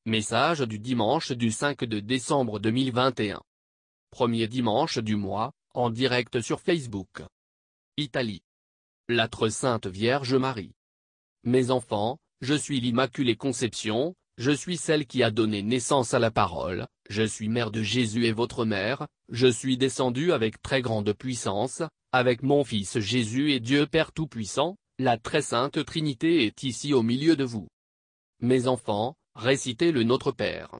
Message du dimanche du 5 décembre 2021. Premier dimanche du mois, en direct sur Facebook. Italie. La très sainte Vierge Marie. Mes enfants, je suis l'Immaculée Conception, je suis celle qui a donné naissance à la parole, je suis mère de Jésus et votre mère, je suis descendue avec très grande puissance, avec mon Fils Jésus et Dieu Père Tout-Puissant, la très sainte Trinité est ici au milieu de vous. Mes enfants, récitez le Notre Père.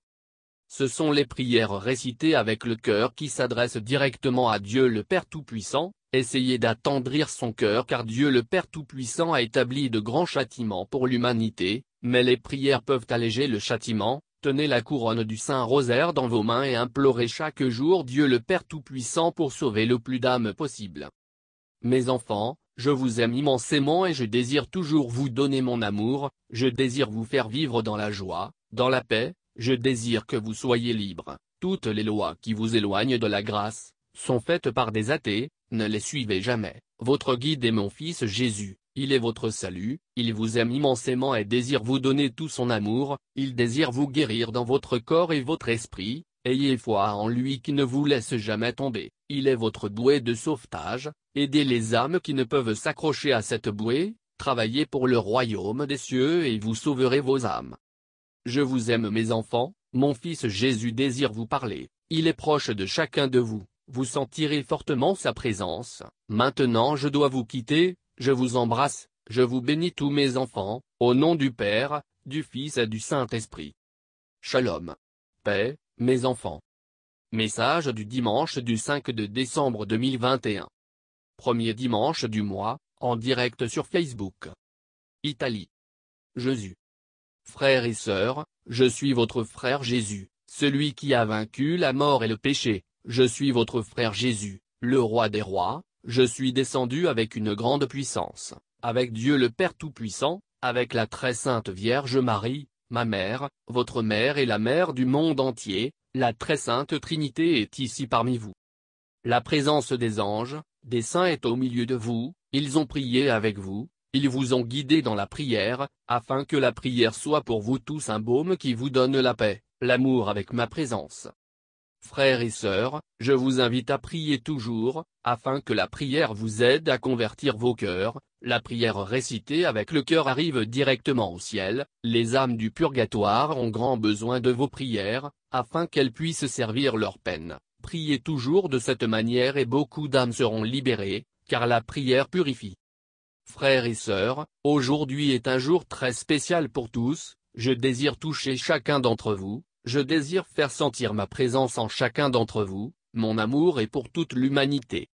Ce sont les prières récitées avec le cœur qui s'adressent directement à Dieu le Père Tout-Puissant. Essayez d'attendrir son cœur car Dieu le Père Tout-Puissant a établi de grands châtiments pour l'humanité, mais les prières peuvent alléger le châtiment. Tenez la couronne du Saint-Rosaire dans vos mains et implorez chaque jour Dieu le Père Tout-Puissant pour sauver le plus d'âmes possible. Mes enfants, je vous aime immensément et je désire toujours vous donner mon amour, je désire vous faire vivre dans la joie, dans la paix, je désire que vous soyez libres. Toutes les lois qui vous éloignent de la grâce, sont faites par des athées, ne les suivez jamais. Votre guide est mon Fils Jésus, il est votre salut, il vous aime immensément et désire vous donner tout son amour, il désire vous guérir dans votre corps et votre esprit. Ayez foi en lui qui ne vous laisse jamais tomber, il est votre bouée de sauvetage, aidez les âmes qui ne peuvent s'accrocher à cette bouée, travaillez pour le royaume des cieux et vous sauverez vos âmes. Je vous aime mes enfants, mon Fils Jésus désire vous parler, il est proche de chacun de vous, vous sentirez fortement sa présence. Maintenant je dois vous quitter, je vous embrasse, je vous bénis tous mes enfants, au nom du Père, du Fils et du Saint-Esprit. Shalom. Paix. Mes enfants. Message du dimanche du 5 décembre 2021. Premier dimanche du mois, en direct sur Facebook. Italie. Jésus. Frères et sœurs, je suis votre frère Jésus, celui qui a vaincu la mort et le péché, je suis votre frère Jésus, le roi des rois, je suis descendu avec une grande puissance, avec Dieu le Père Tout-Puissant, avec la très sainte Vierge Marie, ma mère, votre mère et la mère du monde entier, la très sainte Trinité est ici parmi vous. La présence des anges, des saints est au milieu de vous, ils ont prié avec vous, ils vous ont guidé dans la prière, afin que la prière soit pour vous tous un baume qui vous donne la paix, l'amour avec ma présence. Frères et sœurs, je vous invite à prier toujours, afin que la prière vous aide à convertir vos cœurs. La prière récitée avec le cœur arrive directement au ciel, les âmes du purgatoire ont grand besoin de vos prières, afin qu'elles puissent servir leur peine. Priez toujours de cette manière et beaucoup d'âmes seront libérées, car la prière purifie. Frères et sœurs, aujourd'hui est un jour très spécial pour tous, je désire toucher chacun d'entre vous, je désire faire sentir ma présence en chacun d'entre vous, mon amour est pour toute l'humanité.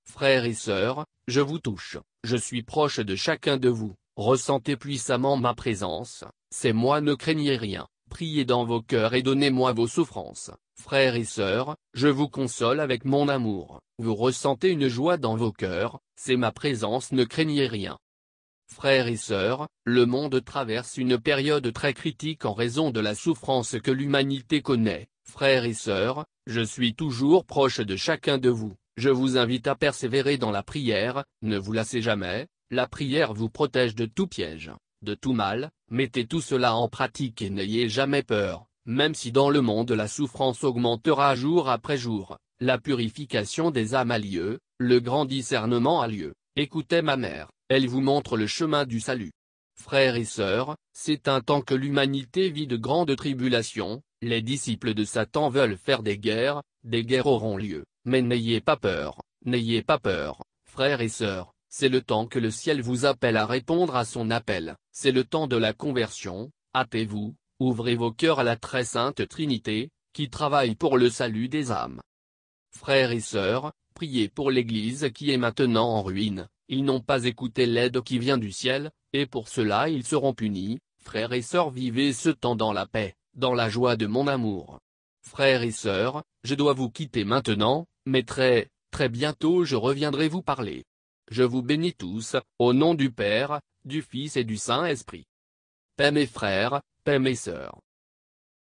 Frères et sœurs, je vous touche, je suis proche de chacun de vous, ressentez puissamment ma présence, c'est moi, ne craignez rien, priez dans vos cœurs et donnez-moi vos souffrances. Frères et sœurs, je vous console avec mon amour, vous ressentez une joie dans vos cœurs, c'est ma présence, ne craignez rien. Frères et sœurs, le monde traverse une période très critique en raison de la souffrance que l'humanité connaît. Frères et sœurs, je suis toujours proche de chacun de vous, je vous invite à persévérer dans la prière, ne vous lassez jamais, la prière vous protège de tout piège, de tout mal, mettez tout cela en pratique et n'ayez jamais peur, même si dans le monde la souffrance augmentera jour après jour, la purification des âmes a lieu, le grand discernement a lieu, écoutez ma mère. Elle vous montre le chemin du salut. Frères et sœurs, c'est un temps que l'humanité vit de grandes tribulations, les disciples de Satan veulent faire des guerres auront lieu, mais n'ayez pas peur, frères et sœurs, c'est le temps que le ciel vous appelle à répondre à son appel, c'est le temps de la conversion, hâtez-vous, ouvrez vos cœurs à la très sainte Trinité, qui travaille pour le salut des âmes. Frères et sœurs, priez pour l'Église qui est maintenant en ruine. Ils n'ont pas écouté l'aide qui vient du ciel, et pour cela ils seront punis. Frères et sœurs, vivez ce temps dans la paix, dans la joie de mon amour. Frères et sœurs, je dois vous quitter maintenant, mais très bientôt je reviendrai vous parler. Je vous bénis tous, au nom du Père, du Fils et du Saint-Esprit. Paix mes frères, paix mes sœurs.